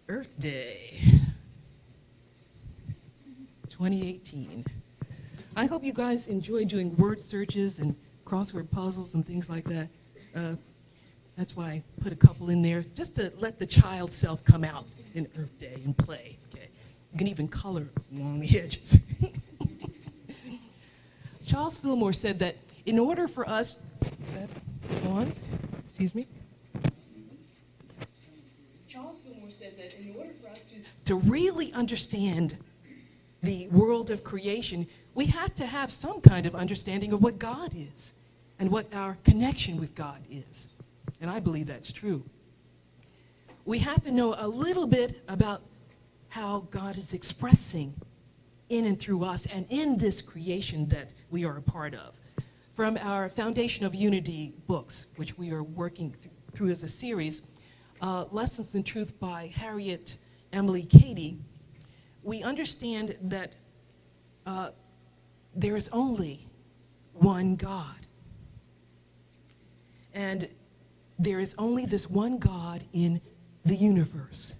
Earth Day 2018. I hope you guys enjoy doing word searches and crossword puzzles and things like that. That's why I put a couple in there, just to let the child self come out in Earth Day and play. Okay, you can even color along the edges. Charles Fillmore said that in order for us, excuse me. Charles Fillmore said that in order for us to really understand the world of creation, we have to have some kind of understanding of what God is and what our connection with God is. And I believe that's true. We have to know a little bit about how God is expressing in and through us and in this creation that we are a part of. From our Foundation of Unity books, which we are working through as a series, Lessons in Truth by Harriet Emily Cady, we understand that there is only one God. And there is only this one God in the universe.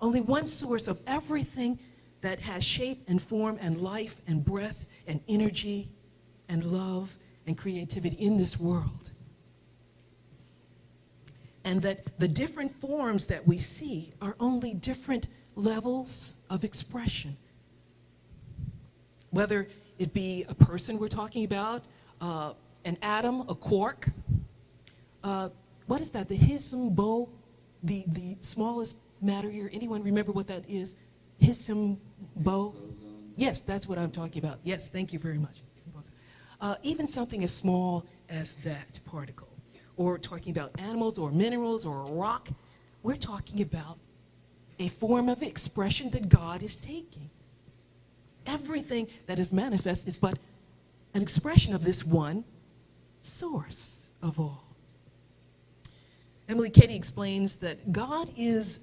Only one source of everything that has shape and form and life and breath and energy and love and creativity in this world. And that the different forms that we see are only different levels of expression. Whether it be a person we're talking about, an atom, a quark, what is that, the Higgs boson, the smallest matter here? Anyone remember what that is? Higgs boson? Yes, that's what I'm talking about. Yes, thank you very much. Even something as small as that particle, or talking about animals or minerals or a rock, we're talking about a form of expression that God is taking. Everything that is manifest is but an expression of this one source of all. Emily Cady explains that God is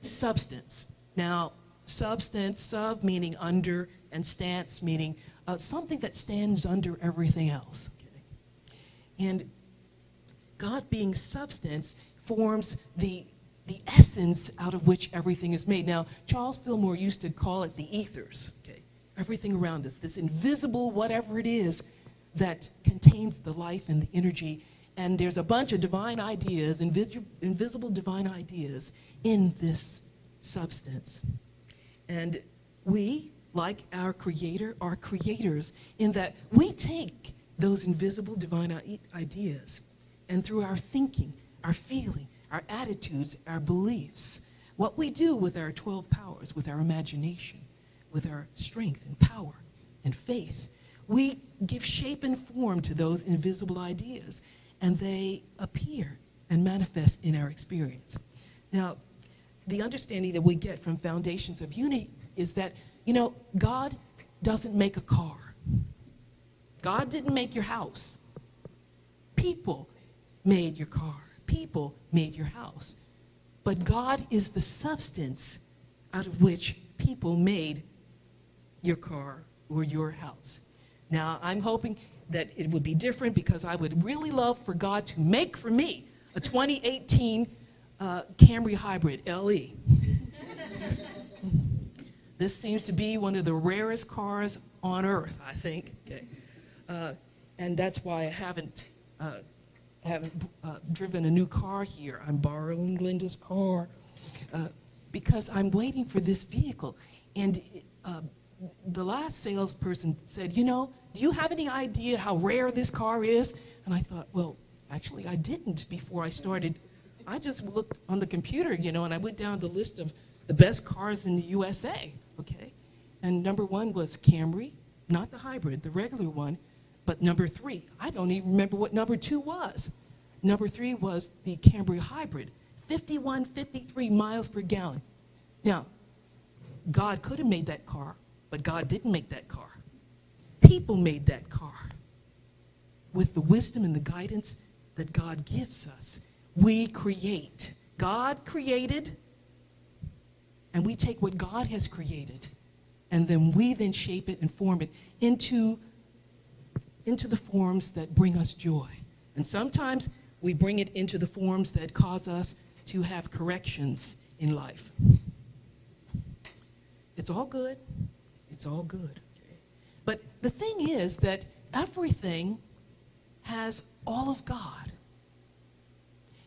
substance. Now, substance, sub meaning under, and stance meaning something that stands under everything else. Okay? And God being substance forms the essence out of which everything is made. Now, Charles Fillmore used to call it the ethers, okay? Everything around us, this invisible whatever it is that contains the life and the energy. And there's a bunch of divine ideas, invisible divine ideas in this substance. And we, like our Creator, are creators in that we take those invisible divine ideas and through our thinking, our feeling, our attitudes, our beliefs, what we do with our 12 powers, with our imagination, with our strength and power and faith, we give shape and form to those invisible ideas, and they appear and manifest in our experience. Now, the understanding that we get from Foundations of Unity is that, you know, God doesn't make a car. God didn't make your house. People made your car. People made your house. But God is the substance out of which people made your car or your house. Now, I'm hoping that it would be different, because I would really love for God to make for me a 2018 Camry Hybrid LE. This seems to be one of the rarest cars on earth, I think. Okay. And that's why I haven't driven a new car here. I'm borrowing Linda's car because I'm waiting for this vehicle. And the last salesperson said, you know, do you have any idea how rare this car is? And I thought, well, actually I didn't before I started. I just looked on the computer, you know, and I went down the list of the best cars in the USA, okay? And number 1 was Camry, not the hybrid, the regular one, but number 3, I don't even remember what number 2 was. Number 3 was the Camry Hybrid, 53 miles per gallon. Now, God could have made that car, but God didn't make that car. People made that car with the wisdom and the guidance that God gives us. We create. God created, and we take what God has created, and then we then shape it and form it into the forms that bring us joy. And sometimes we bring it into the forms that cause us to have corrections in life. It's all good. It's all good. Okay? But the thing is that everything has all of God.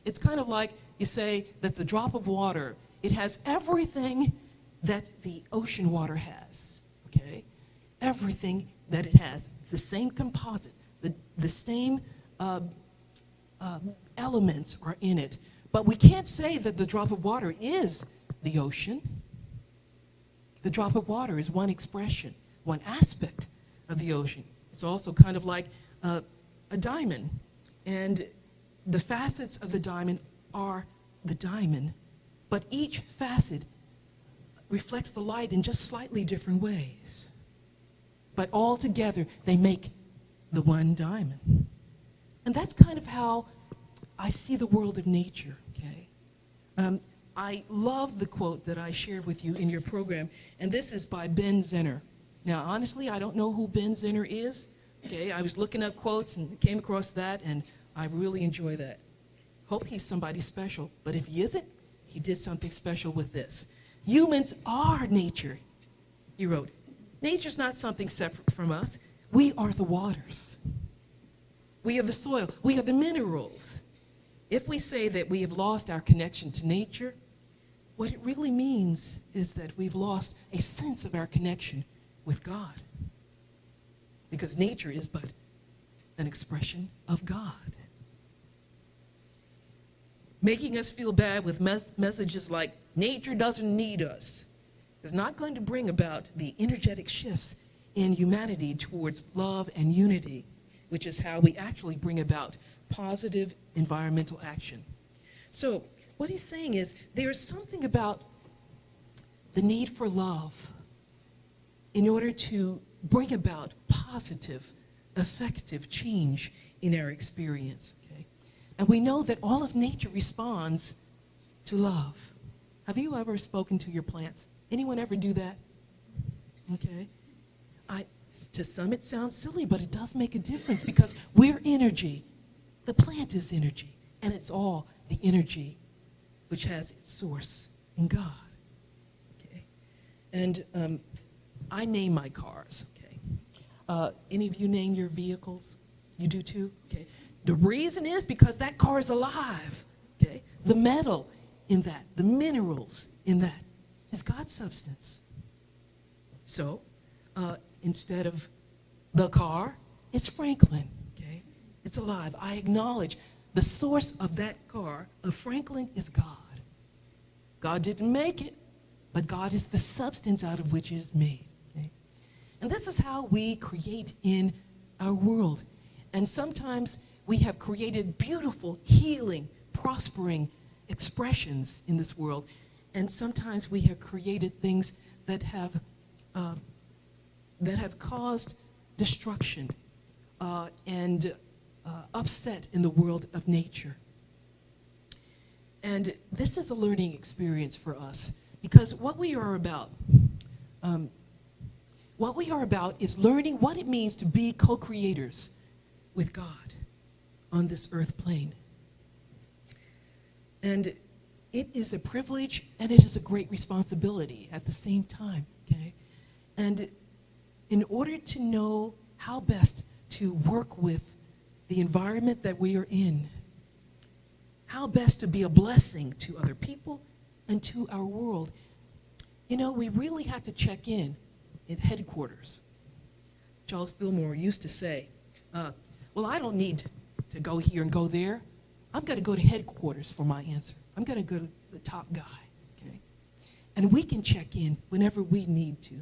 It's kind of like you say that the drop of water, it has everything that the ocean water has, okay? Everything that it has, the same composite, the same elements are in it. But we can't say that the drop of water is the ocean. The drop of water is one expression, one aspect of the ocean. It's also kind of like a diamond, and the facets of the diamond are the diamond, but each facet reflects the light in just slightly different ways. But all together, they make the one diamond. And that's kind of how I see the world of nature, okay? I love the quote that I shared with you in your program, and this is by Ben Zinner. Now, honestly, I don't know who Ben Zinner is, okay? I was looking up quotes and came across that, and I really enjoy that. Hope he's somebody special, but if he isn't, he did something special with this. Humans are nature, he wrote. Nature's not something separate from us. We are the waters. We are the soil. We are the minerals. If we say that we have lost our connection to nature, what it really means is that we've lost a sense of our connection with God. Because nature is but an expression of God. Making us feel bad with messages like, nature doesn't need us, is not going to bring about the energetic shifts in humanity towards love and unity, which is how we actually bring about positive environmental action. So what he's saying is there's something about the need for love in order to bring about positive, effective change in our experience. Okay? And we know that all of nature responds to love. Have you ever spoken to your plants? Anyone ever do that? Okay. To some it sounds silly, but it does make a difference because we're energy. The plant is energy, and it's all the energy which has its source in God. Okay. And I name my cars. Okay. Any of you name your vehicles? You do too? Okay. The reason is because that car is alive. Okay. The metal in that, the minerals in that, is God's substance. So, instead of the car, it's Franklin, okay? It's alive. I acknowledge the source of that car, of Franklin, is God. God didn't make it, but God is the substance out of which it is made, okay? And this is how we create in our world. And sometimes we have created beautiful, healing, prospering expressions in this world. And sometimes we have created things that have caused destruction and upset in the world of nature. And this is a learning experience for us because what we are about is learning what it means to be co-creators with God on this earth plane. And it is a privilege and it is a great responsibility at the same time, okay? And in order to know how best to work with the environment that we are in, how best to be a blessing to other people and to our world, you know, we really have to check in at headquarters. Charles Fillmore used to say, well, I don't need to go here and go there. I'm going to go to headquarters for my answer. I'm going to go to the top guy, okay? And we can check in whenever we need to.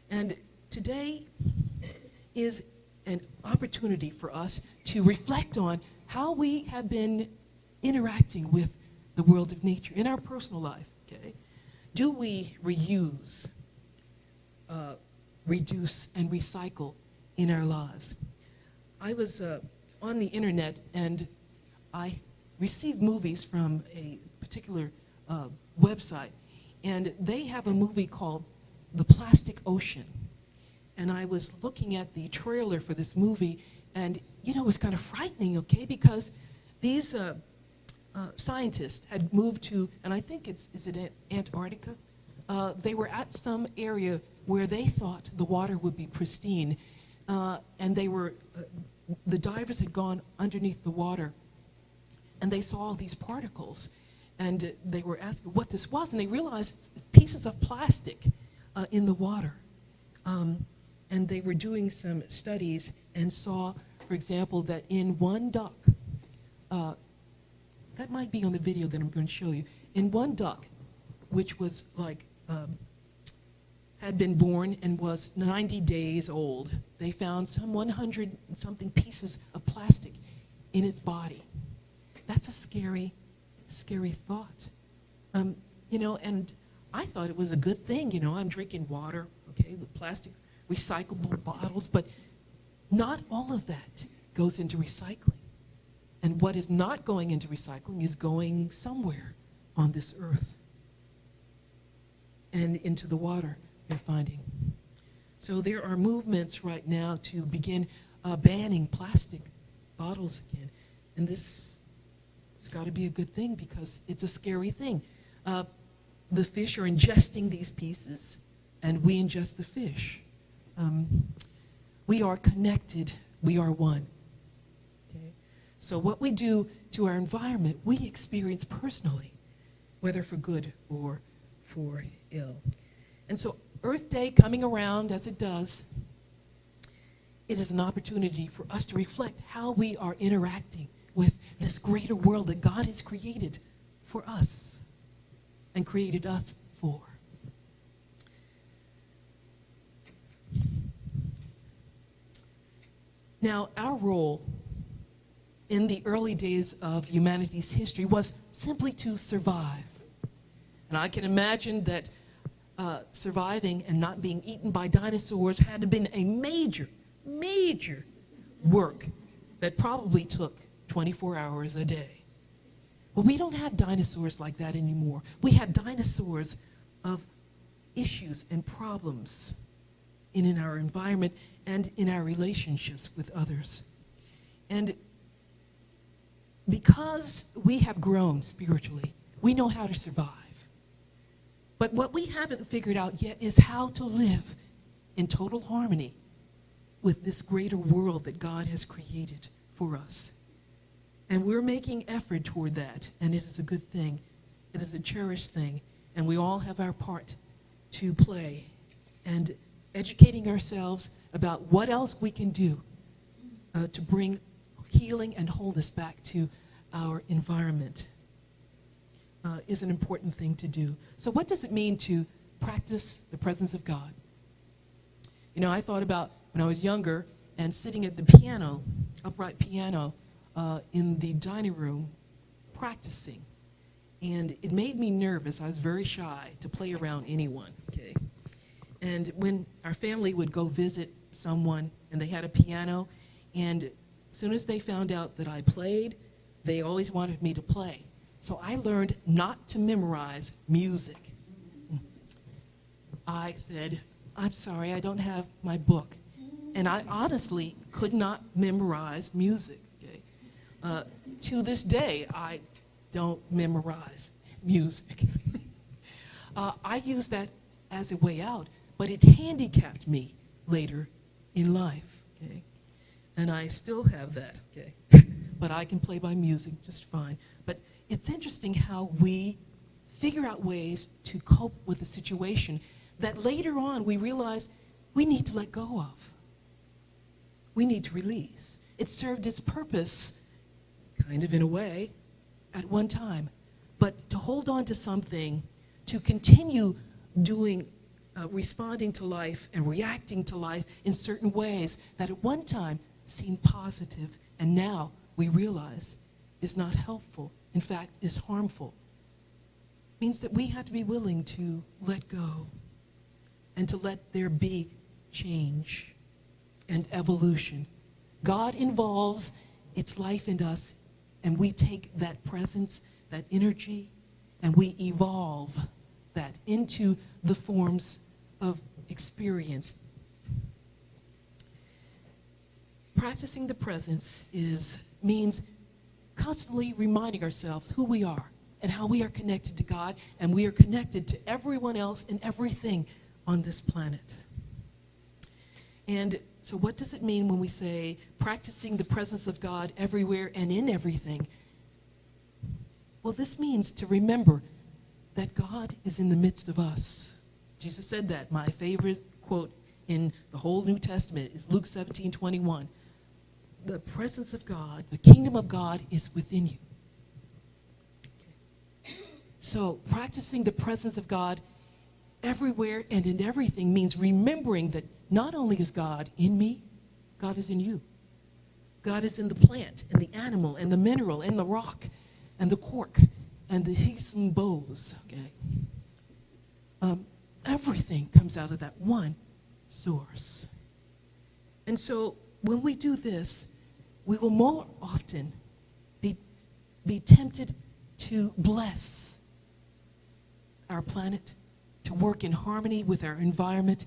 And today is an opportunity for us to reflect on how we have been interacting with the world of nature in our personal life, okay? Do we reuse, reduce, and recycle in our lives? I was on the internet and I received movies from a particular website, and they have a movie called The Plastic Ocean. And I was looking at the trailer for this movie, and you know, it was kind of frightening, okay, because these scientists had moved to, and I think is it Antarctica, they were at some area where they thought the water would be pristine, and the divers had gone underneath the water, and they saw all these particles, and they were asking what this was, and they realized it's pieces of plastic in the water. And they were doing some studies and saw, for example, that in one duck, that might be on the video that I'm going to show you, in one duck, which was like, had been born and was 90 days old, they found some 100 and something pieces of plastic in its body. That's a scary, scary thought. You know, and I thought it was a good thing, you know, I'm drinking water, okay, with plastic recyclable bottles, but not all of that goes into recycling. And what is not going into recycling is going somewhere on this earth and into the water, they're finding. So there are movements right now to begin banning plastic bottles again. And this has got to be a good thing because it's a scary thing. The fish are ingesting these pieces, and we ingest the fish. We are connected. We are one. Okay? So what we do to our environment, we experience personally, whether for good or for ill. And so Earth Day coming around as it does, it is an opportunity for us to reflect how we are interacting with this greater world that God has created for us and created us for. Now, our role in the early days of humanity's history was simply to survive. And I can imagine that surviving and not being eaten by dinosaurs had to been a major, major work that probably took 24 hours a day. But we don't have dinosaurs like that anymore. We have dinosaurs of issues and problems in our environment and in our relationships with others. And because we have grown spiritually, we know how to survive. But what we haven't figured out yet is how to live in total harmony with this greater world that God has created for us. And we're making effort toward that, and it is a good thing. It is a cherished thing, and we all have our part to play, and educating ourselves about what else we can do to bring healing and wholeness back to our environment is an important thing to do. So what does it mean to practice the presence of God? You know, I thought about when I was younger and sitting at the piano, upright piano, in the dining room practicing. And it made me nervous. I was very shy to play around anyone, okay? And when our family would go visit someone and they had a piano, and as soon as they found out that I played, they always wanted me to play. So I learned not to memorize music. I said, I'm sorry, I don't have my book. And I honestly could not memorize music. Okay? To this day, I don't memorize music. I use that as a way out, but it handicapped me later in life. Okay? And I still have that. Okay? But I can play by music just fine. But it's interesting how we figure out ways to cope with a situation that later on we realize we need to let go of. We need to release. It served its purpose, kind of in a way, at one time. But to hold on to something, to continue doing, responding to life and reacting to life in certain ways that at one time seemed positive and now we realize is not helpful, in fact, is harmful, means that we have to be willing to let go and to let there be change and evolution. God involves its life in us, and we take that presence, that energy, and we evolve that into the forms of experience. Practicing the presence means constantly reminding ourselves who we are and how we are connected to God, and we are connected to everyone else and everything on this planet. And so what does it mean when we say practicing the presence of God everywhere and in everything? Well, this means to remember that God is in the midst of us. Jesus said that. My favorite quote in the whole New Testament is Luke 17:21. The presence of God, the kingdom of God is within you. Okay. So practicing the presence of God everywhere and in everything means remembering that not only is God in me, God is in you. God is in the plant and the animal and the mineral and the rock and the cork and the Higgs and bows. Okay, everything comes out of that one source. And so when we do this, we will more often be tempted to bless our planet, to work in harmony with our environment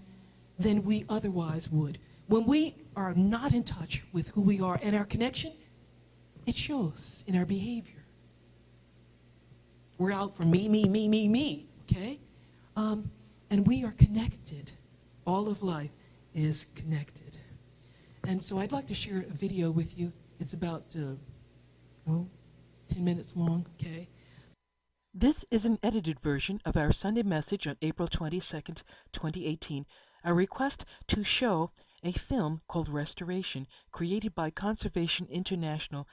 than we otherwise would. When we are not in touch with who we are and our connection, it shows in our behavior. We're out for me, okay? And we are connected. All of life is connected. And so I'd like to share a video with you. It's about 10 minutes long, okay? This is an edited version of our Sunday message on April 22nd, 2018, a request to show a film called Restoration, created by Conservation International,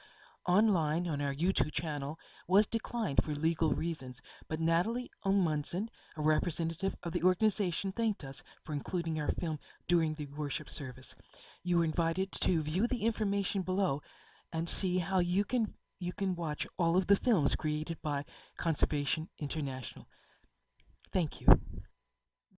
online on our YouTube channel, was declined for legal reasons, but Natalie Omundson, a representative of the organization, thanked us for including our film during the worship service. You are invited to view the information below and see how you can watch all of the films created by Conservation International. Thank you.